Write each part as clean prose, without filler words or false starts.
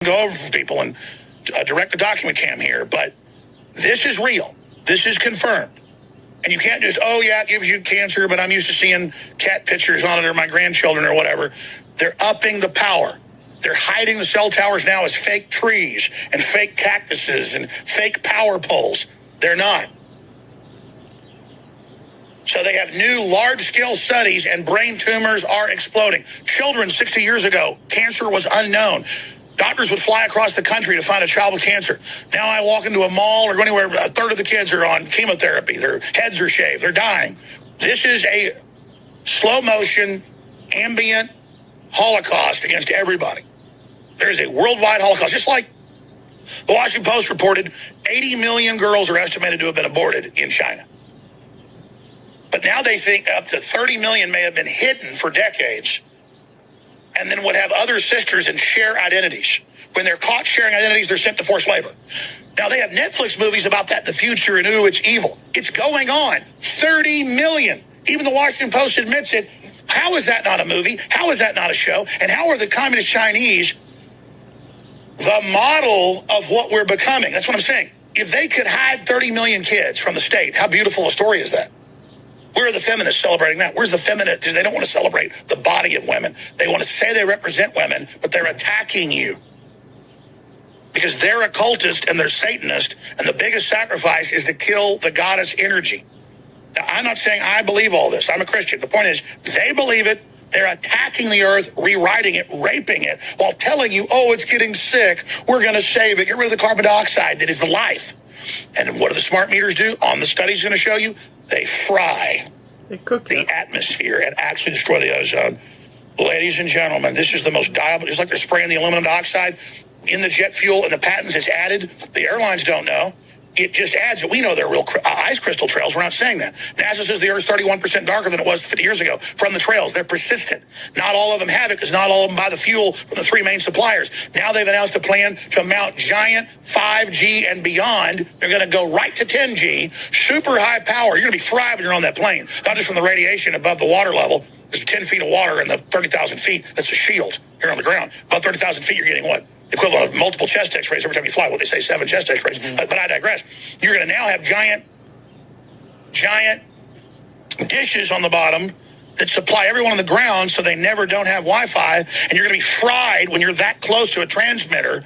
go over for people and direct the document cam here, but this is real. This is confirmed. And you can't just, oh, yeah, it gives you cancer, but I'm used to seeing cat pictures on it or my grandchildren or whatever. They're upping the power. They're hiding the cell towers now as fake trees and fake cactuses and fake power poles. They're not. So they have new large-scale studies, and brain tumors are exploding. Children 60 years ago, cancer was unknown. Doctors would fly across the country to find a child with cancer. Now I walk into a mall or go anywhere, a third of the kids are on chemotherapy. Their heads are shaved. They're dying. This is a slow-motion, ambient holocaust against everybody. There is a worldwide holocaust. Just like the Washington Post reported, 80 million girls are estimated to have been aborted in China. But now they think up to 30 million may have been hidden for decades and then would have other sisters and share identities. When they're caught sharing identities, they're sent to forced labor. Now, they have Netflix movies about that in the future, and ooh, it's evil. It's going on. 30 million. Even the Washington Post admits it. How is that not a movie? How is that not a show? And how are the communist Chinese the model of what we're becoming? That's what I'm saying. If they could hide 30 million kids from the state, how beautiful a story is that? Where are the feminists celebrating that? Where's the feminist? Because they don't want to celebrate the body of women. They want to say they represent women, but they're attacking you. Because they're a cultist and they're Satanist, and the biggest sacrifice is to kill the goddess energy. Now, I'm not saying I believe all this. I'm a Christian. The point is, they believe it. They're attacking the earth, rewriting it, raping it, while telling you, oh, it's getting sick. We're going to save it. Get rid of the carbon dioxide that is the life. And what do the smart meters do? On the study's going to show you, they fry the atmosphere and actually destroy the ozone. Ladies and gentlemen, this is the most diabolical, just like they're spraying the aluminum dioxide in the jet fuel and the patents it's added. The airlines don't know. It just adds it. We know they're real ice crystal trails. We're not saying that. NASA says the Earth's 31% darker than it was 50 years ago from the trails. They're persistent. Not all of them have it because not all of them buy the fuel from the three main suppliers. Now they've announced a plan to mount giant 5G and beyond. They're going to go right to 10G, super high power. You're going to be fried when you're on that plane, not just from the radiation above the water level. There's 10 feet of water and the 30,000 feet. That's a shield here on the ground. About 30,000 feet, you're getting what? Equivalent of multiple chest x-rays every time you fly. Well, they say 7 chest x-rays, but I digress. You're going to now have giant dishes on the bottom that supply everyone on the ground so they never don't have Wi-Fi, and you're going to be fried when you're that close to a transmitter.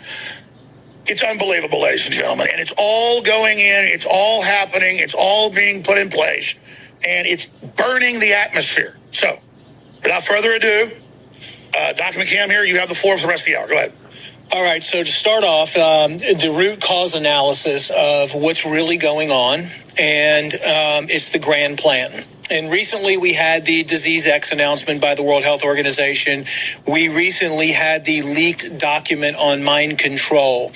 It's unbelievable, ladies and gentlemen, and it's all going in. It's all happening. It's all being put in place, and it's burning the atmosphere. So, without further ado, Dr. McCam here, you have the floor for the rest of the hour. Go ahead. All right, so to start off, the root cause analysis of what's really going on, and it's the grand plan. And recently we had the Disease X announcement by the World Health Organization. We recently had the leaked document on mind control.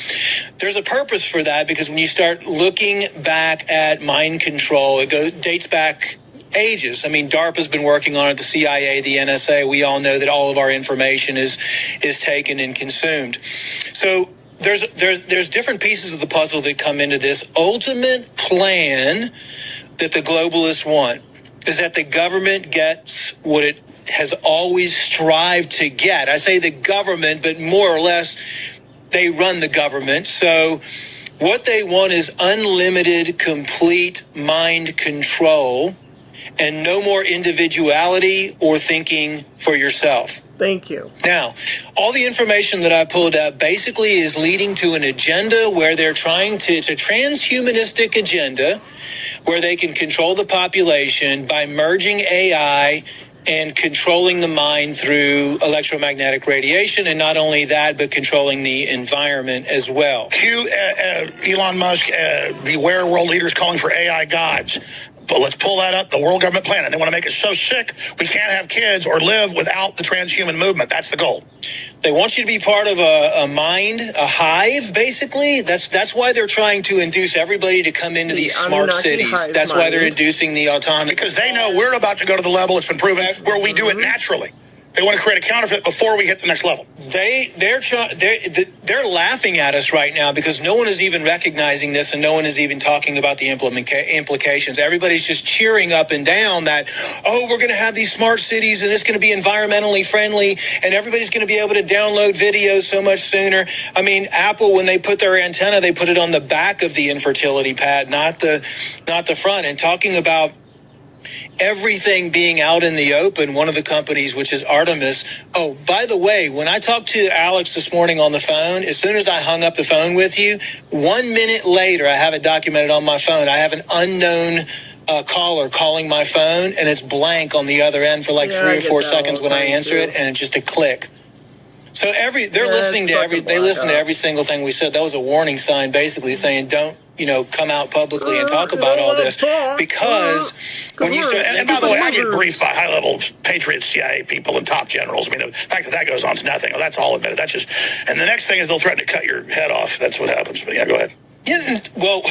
There's a purpose for that, because when you start looking back at mind control, it dates back ages. I mean, DARPA's been working on it, the CIA, the NSA. We all know that all of our information is taken and consumed. So there's different pieces of the puzzle that come into this. Ultimate plan that the globalists want is that the government gets what it has always strived to get. I say the government, but more or less they run the government. So what they want is unlimited, complete mind control and no more individuality or thinking for yourself. Thank you. Now, all the information that I pulled up basically is leading to an agenda where they're trying to, it's a transhumanistic agenda where they can control the population by merging AI and controlling the mind through electromagnetic radiation, and not only that, but controlling the environment as well. Elon Musk, beware world leaders calling for AI gods. But let's pull that up, the world government plan. And they want to make us so sick we can't have kids or live without the transhuman movement. That's the goal. They want you to be part of a mind, a hive, basically. That's why they're trying to induce everybody to come into these smart cities. That's why they're inducing the autonomy. Because they know we're about to go to the level, it's been proven, where we do it naturally. They want to create a counterfeit before we hit the next level. they're laughing at us right now because no one is even recognizing this and no one is even talking about the implications. Everybody's just cheering up and down that, oh, we're going to have these smart cities and it's going to be environmentally friendly and everybody's going to be able to download videos so much sooner. I mean, Apple, when they put their antenna, they put it on the back of the infertility pad, not the front. And talking about everything being out in the open, one of the companies, which is Artemis. Oh, by the way, when I talked to Alex this morning on the phone, as soon as I hung up the phone with you, 1 minute later, I have it documented on my phone. I have an unknown caller calling my phone, and it's blank on the other end for like 3 or 4 seconds when I answer it, and it's just a click. So they're listening to they listen to every single thing we said. That was a warning sign, basically saying, don't, come out publicly and talk about all this, because when you start, and by the way, I get briefed by high-level Patriot CIA people and top generals. I mean, the fact that goes on is nothing. Well, that's all admitted. That's just, and the next thing is they'll threaten to cut your head off. That's what happens. But yeah, go ahead. Yeah, well,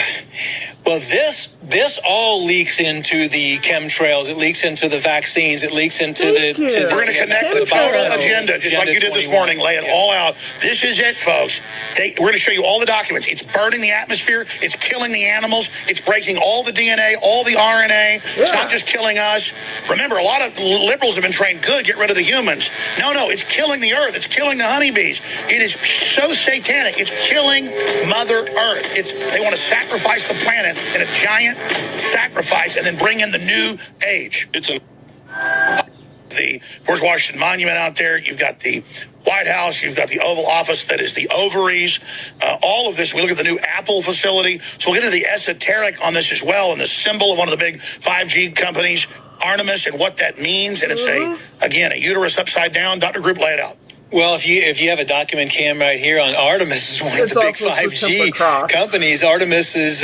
this all leaks into the chemtrails. It leaks into the vaccines. It leaks into we're going to connect the total agenda, just like you did this morning. Lay it all out. This is it, folks. We're going to show you all the documents. It's burning the atmosphere. It's killing the animals. It's breaking all the DNA, all the RNA. It's not just killing us. Remember, a lot of liberals have been trained, good, get rid of the humans. No, it's killing the earth. It's killing the honeybees. It is so satanic. It's killing Mother Earth. They want to sacrifice the planet in a giant sacrifice and then bring in the new age. It's the George Washington Monument out there. You've got the White House. You've got the Oval Office that is the ovaries. All of this. We look at the new Apple facility. So we'll get into the esoteric on this as well, and the symbol of one of the big 5G companies, Artemis, and what that means. And it's a uterus upside down. Dr. Group, lay it out. Well, if you have a document cam right here on Artemis, is one of the big 5G companies. Artemis is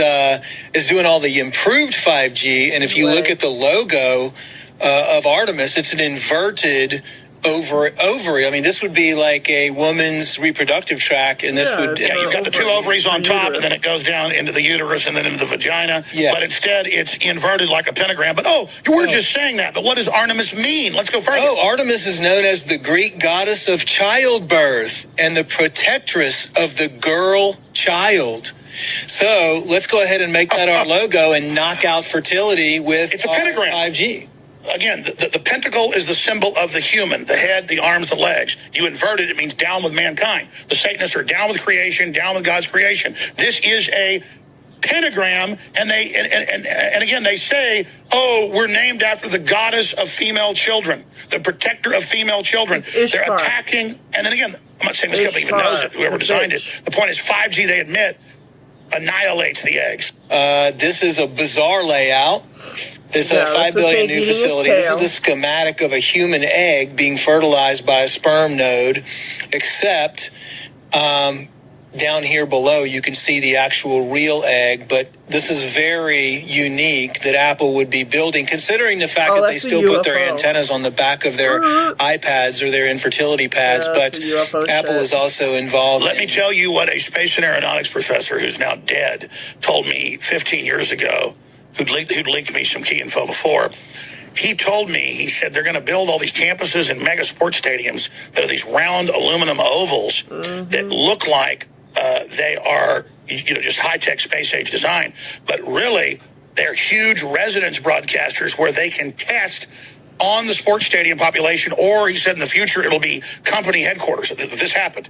doing all the improved 5G, and if you look at the logo of Artemis, it's an inverted ovary. I mean, this would be like a woman's reproductive tract, and this would... Yeah, you've got the two ovaries on top, and then it goes down into the uterus and then into the vagina. Yeah. But instead, it's inverted like a pentagram. But, you were just saying that. But what does Artemis mean? Let's go further. Artemis is known as the Greek goddess of childbirth and the protectress of the girl child. So let's go ahead and make that our logo and knock out fertility with it's a pentagram. 5G. Again, the pentacle is the symbol of the human, the head, the arms, the legs. You invert it, it means down with mankind. The Satanists are down with creation, down with God's creation. This is a pentagram, and again, they say, we're named after the goddess of female children, the protector of female children. They're attacking, and then again, I'm not saying this company even knows it, whoever designed it. The point is 5G, they admit, annihilates the eggs. This is a bizarre layout. It's a $5 billion new facility. This is a schematic of a human egg being fertilized by a sperm node, except down here below you can see the actual real egg. But this is very unique that Apple would be building, considering the fact that they still put their antennas on the back of their iPads or their infertility pads. But Apple is also involved. Let me tell you what a space and aeronautics professor who's now dead told me 15 years ago, who'd leaked me some key info before. He told me, he said they're going to build all these campuses and mega sports stadiums that are these round aluminum ovals that look like they are, just high-tech space-age design. But really, they're huge residence broadcasters where they can test on the sports stadium population, or he said in the future it'll be company headquarters. This happened.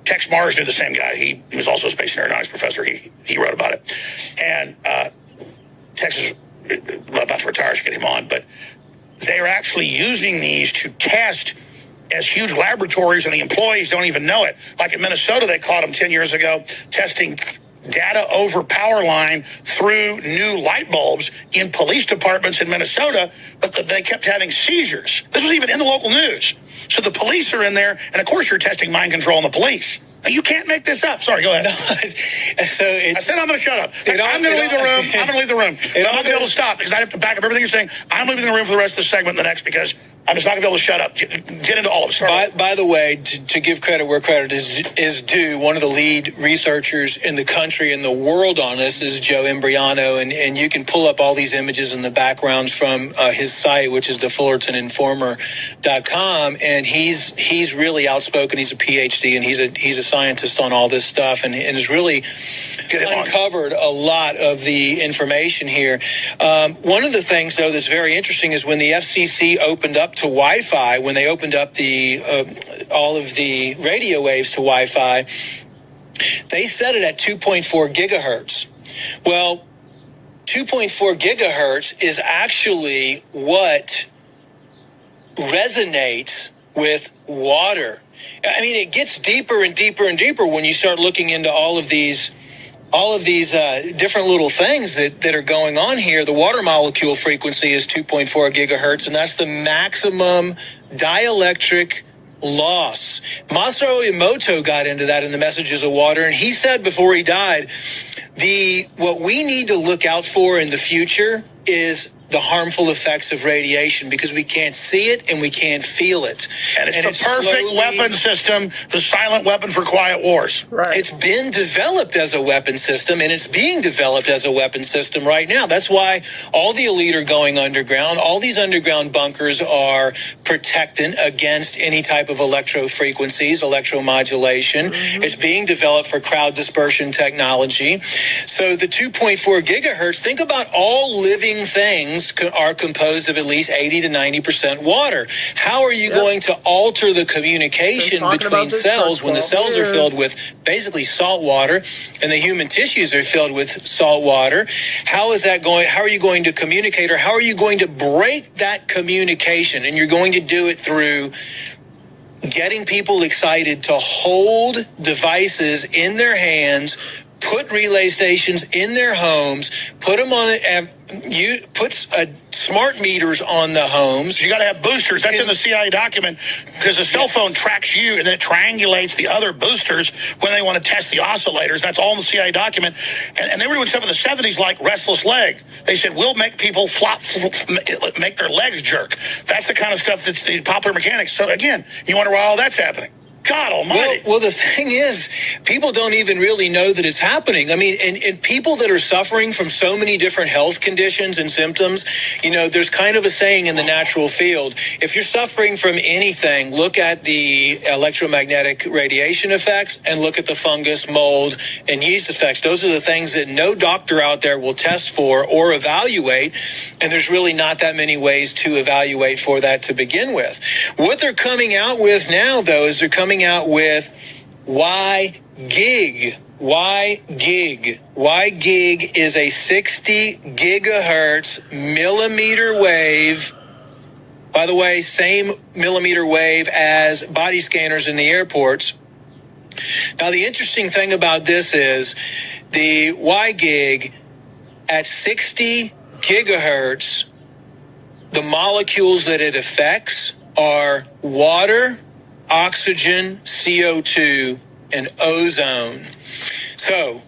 Tex Mars knew the same guy. He was also a space and aeronautics professor. He wrote about it. And Texas is about to retire, so get him on, but they are actually using these to test as huge laboratories, and the employees don't even know it. Like in Minnesota, they caught them 10 years ago testing data over power line through new light bulbs in police departments in Minnesota, but they kept having seizures. This was even in the local news. So the police are in there, and of course you're testing mind control on the police. You can't make this up. Sorry, go ahead. I said I'm going to shut up. I'm going to leave the room. I'm going to leave the room. I'm not going to be able to stop because I have to back up everything you're saying. I'm leaving the room for the rest of the segment and the next because I'm just not going to be able to shut up. Get into all of it. By the way, to give credit where credit is due, one of the lead researchers in the country and the world on this is Joe Imbriano, and you can pull up all these images in the backgrounds from his site, which is thefullertoninformer.com, and he's really outspoken. He's a PhD, and he's a scientist on all this stuff, and has really uncovered a lot of the information here. One of the things, though, that's very interesting is when the FCC opened up to Wi-Fi, when they opened up the all of the radio waves to Wi-Fi, they set it at 2.4 gigahertz. Well, 2.4 gigahertz is actually what resonates with water. I mean, it gets deeper and deeper and deeper when you start looking into all of these different little things that are going on here. The water molecule frequency is 2.4 gigahertz, and that's the maximum dielectric loss. Masaru Emoto got into that in the Messages of Water, and he said before he died, what we need to look out for in the future is the harmful effects of radiation, because we can't see it and we can't feel it. And it's the perfect weapon system, the silent weapon for quiet wars. Right. It's been developed as a weapon system, and it's being developed as a weapon system right now. That's why all the elite are going underground. All these underground bunkers are protecting against any type of electro frequencies, electromodulation. Mm-hmm. It's being developed for crowd dispersion technology. So the 2.4 gigahertz, think about all living things are composed of at least 80 to 90% water. How are you going to alter the communication between cells when the cells are filled with basically salt water and the human tissues are filled with salt water? How is that going? How are you going to communicate, or how are you going to break that communication? And you're going to do it through getting people excited to hold devices in their hands, put relay stations in their homes, put them on smart meters on the homes. You got to have boosters. That's in the CIA document, because the cell phone tracks you and then it triangulates the other boosters when they want to test the oscillators. That's all in the CIA document. And they were doing stuff in the 70s like restless leg. They said, we'll make people make their legs jerk. That's the kind of stuff that's the popular mechanics. So again, you wonder why all that's happening. God almighty. Well, the thing is, people don't even really know that it's happening. I mean, and people that are suffering from so many different health conditions and symptoms, there's kind of a saying in the natural field, if you're suffering from anything, look at the electromagnetic radiation effects and look at the fungus, mold, and yeast effects. Those are the things that no doctor out there will test for or evaluate, and there's really not that many ways to evaluate for that to begin with. What they're coming out with now, though, is they're coming out with Y-gig. Y-gig. Y-gig is a 60 gigahertz millimeter wave. By the way, same millimeter wave as body scanners in the airports. Now, the interesting thing about this is the Y-gig at 60 gigahertz, the molecules that it affects are water, oxygen, CO2, and ozone. So,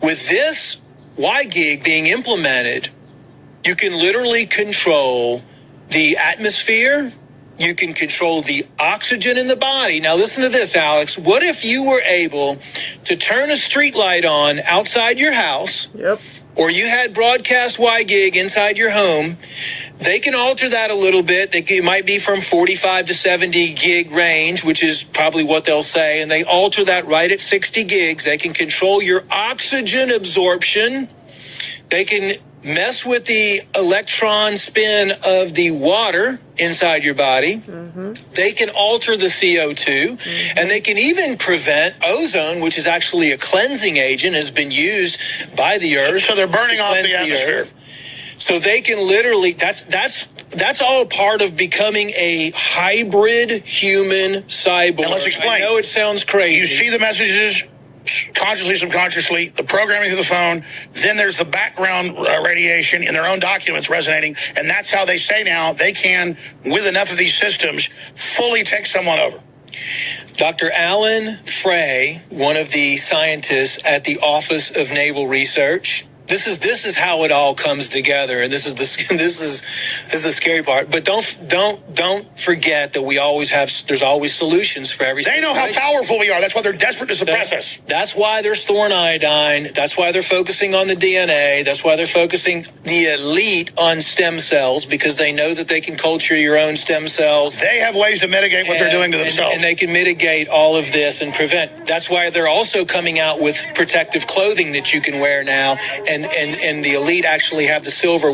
with this Y-gig being implemented, you can literally control the atmosphere. You can control the oxygen in the body. Now, listen to this, Alex. What if you were able to turn a street light on outside your house? Yep. Or you had broadcast Y-gig inside your home? They can alter that a little bit. It might be from 45 to 70 gig range, which is probably what they'll say. And they alter that right at 60 gigs. They can control your oxygen absorption. They can mess with the electron spin of the water inside your body. Mm-hmm. They can alter the CO2, mm-hmm. and they can even prevent ozone, which is actually a cleansing agent, has been used by the Earth. So they're burning off the atmosphere. So they can literally, that's all part of becoming a hybrid human cyborg. And let's explain. I know it sounds crazy. You see the messages consciously, subconsciously, the programming through the phone, then there's the background radiation in their own documents resonating, and that's how they say now they can, with enough of these systems, fully take someone over. Dr. Alan Frey, one of the scientists at the Office of Naval Research, This is how it all comes together, and this is the scary part. But don't forget that there's always solutions for everything. They know how powerful we are. That's why they're desperate to suppress us. That's why they're storing iodine. That's why they're focusing on the DNA. That's why they're focusing the elite on stem cells, because they know that they can culture your own stem cells. They have ways to mitigate what they're doing to themselves. And they can mitigate all of this and prevent. That's why they're also coming out with protective clothing that you can wear now. And the elite actually have the silver